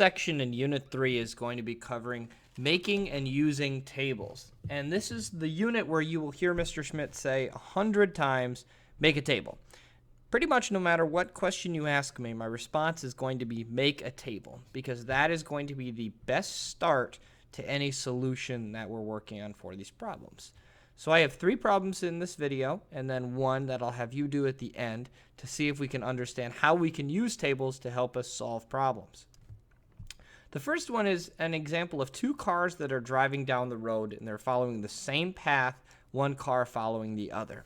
section in Unit 3 is going to be covering making and using tables. And this is the unit where you will hear Mr. Schmidt say 100 times, make a table. Pretty much no matter what question you ask me, my response is going to be make a table, because that is going to be the best start to any solution that we're working on for these problems. So I have 3 problems in this video, and then 1 that I'll have you do at the end to see if we can understand how we can use tables to help us solve problems. The first one is an example of 2 cars that are driving down the road, and they're following the same path, one car following the other.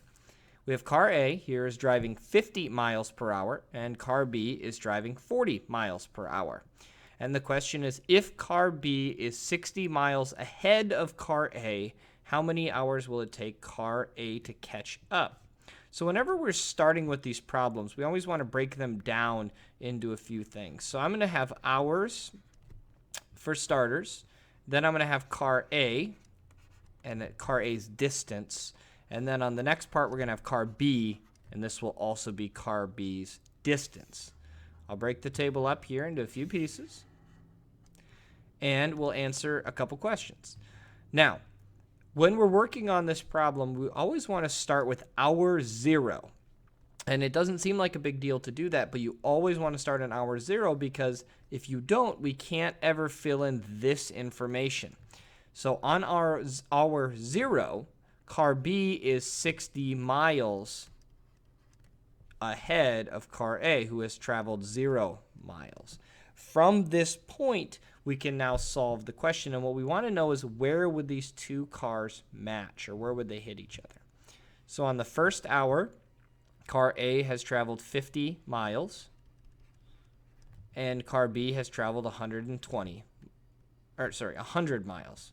We have car A here is driving 50 miles per hour, and car B is driving 40 miles per hour. And the question is, if car B is 60 miles ahead of car A, how many hours will it take car A to catch up? So whenever we're starting with these problems, we always want to break them down into a few things. So I'm going to have hours for starters. Then I'm going to have car A, and car A's distance. And then on the next part, we're going to have car B, and this will also be car B's distance. I'll break the table up here into a few pieces, and we'll answer a couple questions. Now, when we're working on this problem, we always want to start with hour 0. And it doesn't seem like a big deal to do that, but you always want to start on hour 0, because if you don't, we can't ever fill in this information. So on our hour 0, car B is 60 miles ahead of car A, who has traveled 0 miles. From this point, we can now solve the question, and what we want to know is where would these 2 cars match, or where would they hit each other? So on the first hour, car A has traveled 50 miles, and car B has traveled 100 miles.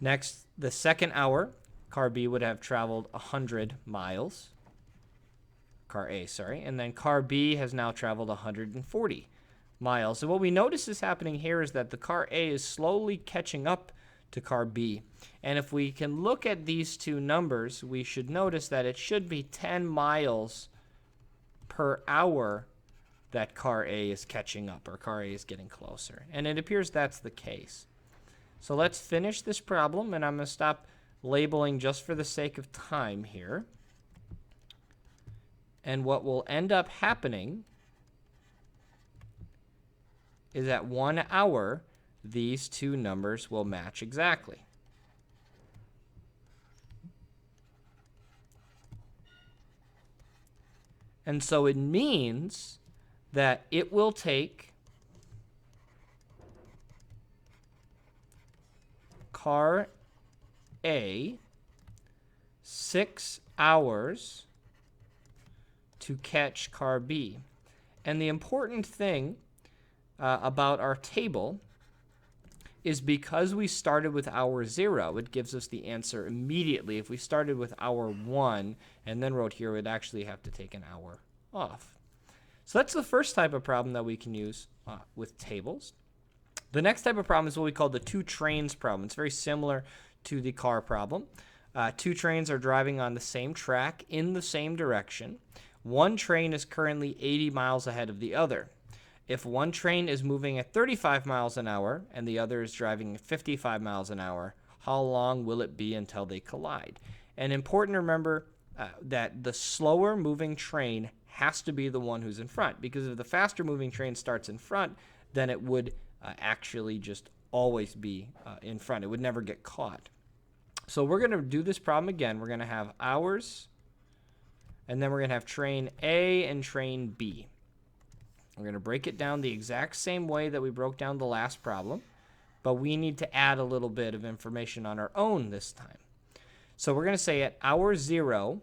Next, the second hour, car B would have traveled 100 miles. Car A, sorry. And then car B has now traveled 140 miles. So what we notice is happening here is that the car A is slowly catching up to car B. And if we can look at these 2 numbers, we should notice that it should be 10 miles per hour that car A is catching up, or car A is getting closer. And it appears that's the case. So let's finish this problem, and I'm going to stop labeling just for the sake of time here. And what will end up happening is at 1 hour, these 2 numbers will match exactly. And so it means that it will take car A 6 hours to catch car B. And the important thing about our table is because we started with hour 0, it gives us the answer immediately. If we started with hour 1 and then wrote here, we'd actually have to take an hour off. So that's the first type of problem that we can use with tables. The next type of problem is what we call the 2 trains problem. It's very similar to the car problem. 2 trains are driving on the same track in the same direction. One train is currently 80 miles ahead of the other. If one train is moving at 35 miles an hour and the other is driving at 55 miles an hour, how long will it be until they collide? And important to remember that the slower moving train has to be the one who's in front, because if the faster moving train starts in front, then it would actually just always be in front. It would never get caught. So we're going to do this problem again. We're going to have hours, and then we're going to have train A and train B. We're going to break it down the exact same way that we broke down the last problem, but we need to add a little bit of information on our own this time. So we're going to say at hour 0,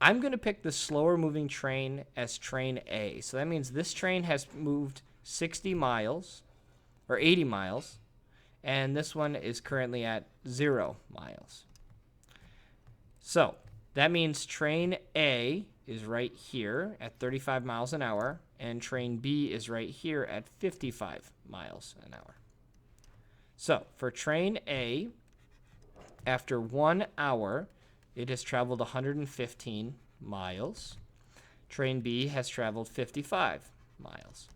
I'm going to pick the slower moving train as train A. So that means this train has moved 60 miles, or 80 miles, and this one is currently at 0 miles. So that means train A is right here at 35 miles an hour, and train B is right here at 55 miles an hour. So for train A, after 1 hour, it has traveled 115 miles. Train B has traveled 55 miles.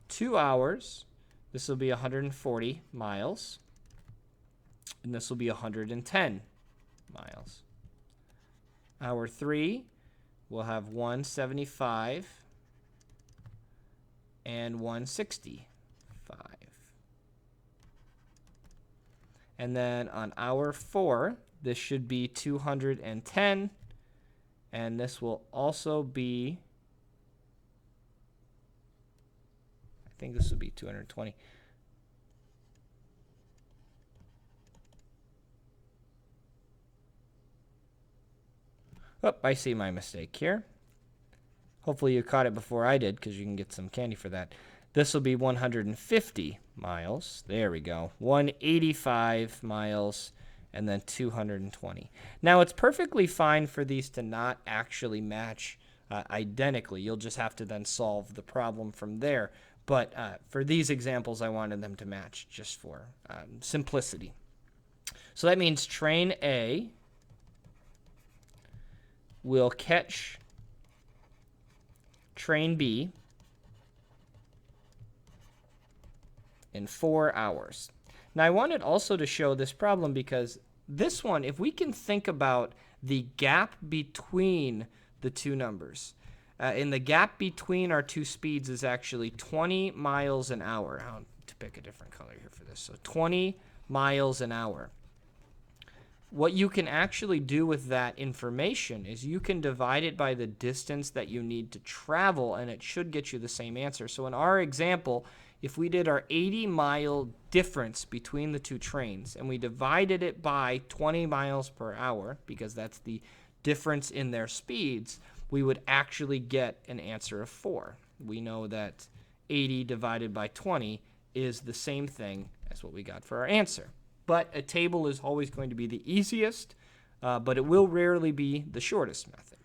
2 hours, this will be 140 miles. And this will be 110 miles. Hour 3, we'll have 175 and 165. And then on hour 4, this should be 210, and this will also be, I think this will be 220. Oh, I see my mistake here. Hopefully you caught it before I did, because you can get some candy for that. This will be 150 miles. There we go. 185 miles, and then 220. Now, it's perfectly fine for these to not actually match identically. You'll just have to then solve the problem from there. But for these examples, I wanted them to match just for simplicity. So that means train A will catch train B in 4 hours. Now, I wanted also to show this problem because this one, if we can think about the gap between the two numbers, and the gap between our two speeds is actually 20 miles an hour. I'll to pick a different color here for this. So 20 miles an hour. What you can actually do with that information is you can divide it by the distance that you need to travel, and it should get you the same answer. So in our example, if we did our 80-mile difference between the two trains and we divided it by 20 miles per hour, because that's the difference in their speeds, we would actually get an answer of 4. We know that 80 divided by 20 is the same thing as what we got for our answer. But a table is always going to be the easiest, but it will rarely be the shortest method.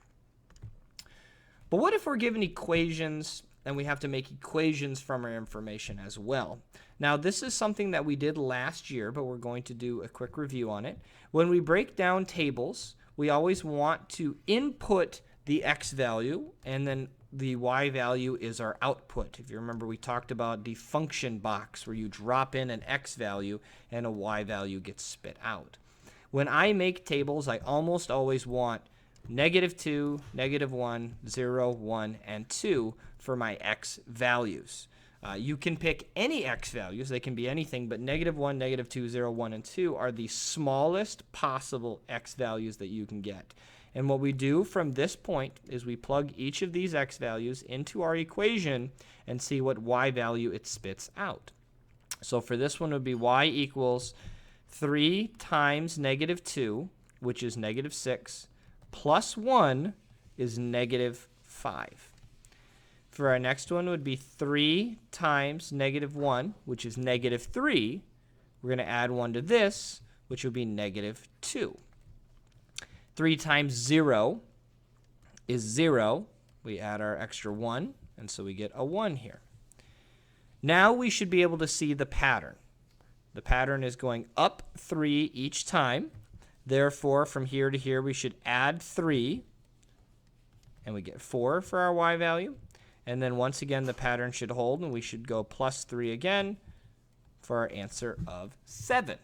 But what if we're given equations and we have to make equations from our information as well? Now, this is something that we did last year, but we're going to do a quick review on it. When we break down tables, we always want to input the x value, and then the y value is our output. If you remember, we talked about the function box where you drop in an x value and a y value gets spit out. When I make tables, I almost always want -2, -1, 0, 1, and 2 for my x values. You can pick any x values. They can be anything, but -1, -2, 0, 1, and 2 are the smallest possible x values that you can get. And what we do from this point is we plug each of these x values into our equation and see what y value it spits out. So for this one, it would be y equals 3 times -2, which is -6, plus 1 is -5. For our next one, it would be 3 times -1, which is -3. We're going to add 1 to this, which would be -2. 3 times 0 is 0. We add our extra 1, and so we get a 1 here. Now we should be able to see the pattern. The pattern is going up 3 each time. Therefore, from here to here, we should add 3, and we get 4 for our y value. And then once again, the pattern should hold, and we should go plus 3 again for our answer of 7.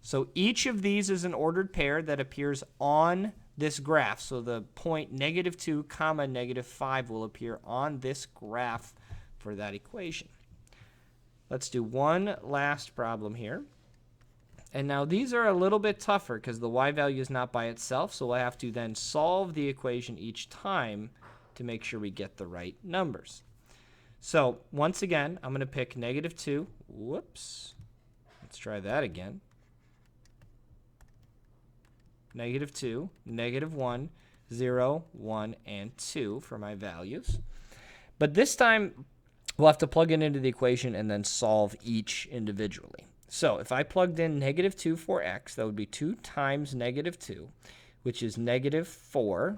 So each of these is an ordered pair that appears on this graph. So the point -2, -5 will appear on this graph for that equation. Let's do one last problem here. And now these are a little bit tougher because the y value is not by itself, so we'll have to then solve the equation each time to make sure we get the right numbers. So once again, I'm going to pick -2. Whoops. Let's try that again. -2, -1, 0, 1, and 2 for my values. But this time, we'll have to plug it into the equation and then solve each individually. So if I plugged in -2 for x, that would be 2 times -2, which is -4.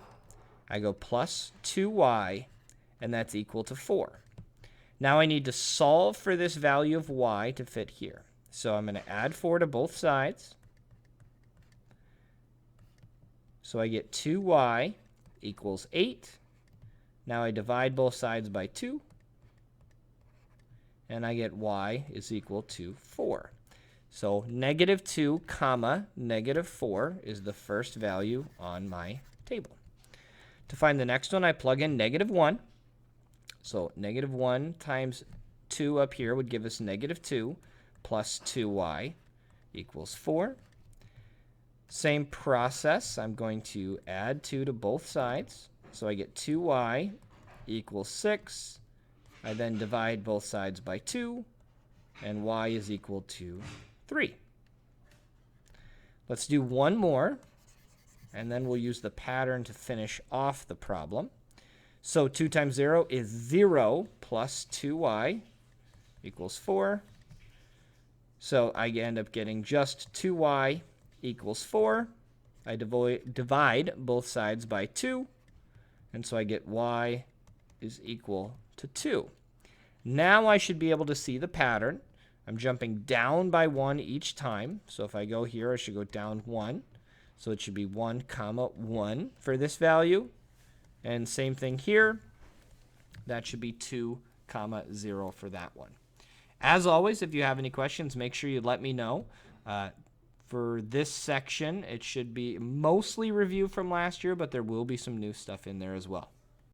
I go plus 2y, and that's equal to 4. Now I need to solve for this value of y to fit here. So I'm going to add 4 to both sides. So I get 2y equals 8. Now I divide both sides by 2. And I get y is equal to 4. So -2 comma -4 is the first value on my table. To find the next one, I plug in -1. So -1 times 2 up here would give us -2 plus 2y equals 4. Same process. I'm going to add 2 to both sides. So I get 2y equals 6. I then divide both sides by 2, and y is equal to 3. Let's do one more, and then we'll use the pattern to finish off the problem. So 2 times 0 is 0 plus 2y equals 4. So I end up getting just 2y equals 4. I divide both sides by 2, and so I get y is equal to 2. Now I should be able to see the pattern. I'm jumping down by 1 each time. So if I go here, I should go down 1. So it should be 1 comma 1 for this value. And same thing here. That should be 2 comma 0 for that one. As always, if you have any questions, make sure you let me know. For this section, it should be mostly review from last year, but there will be some new stuff in there as well.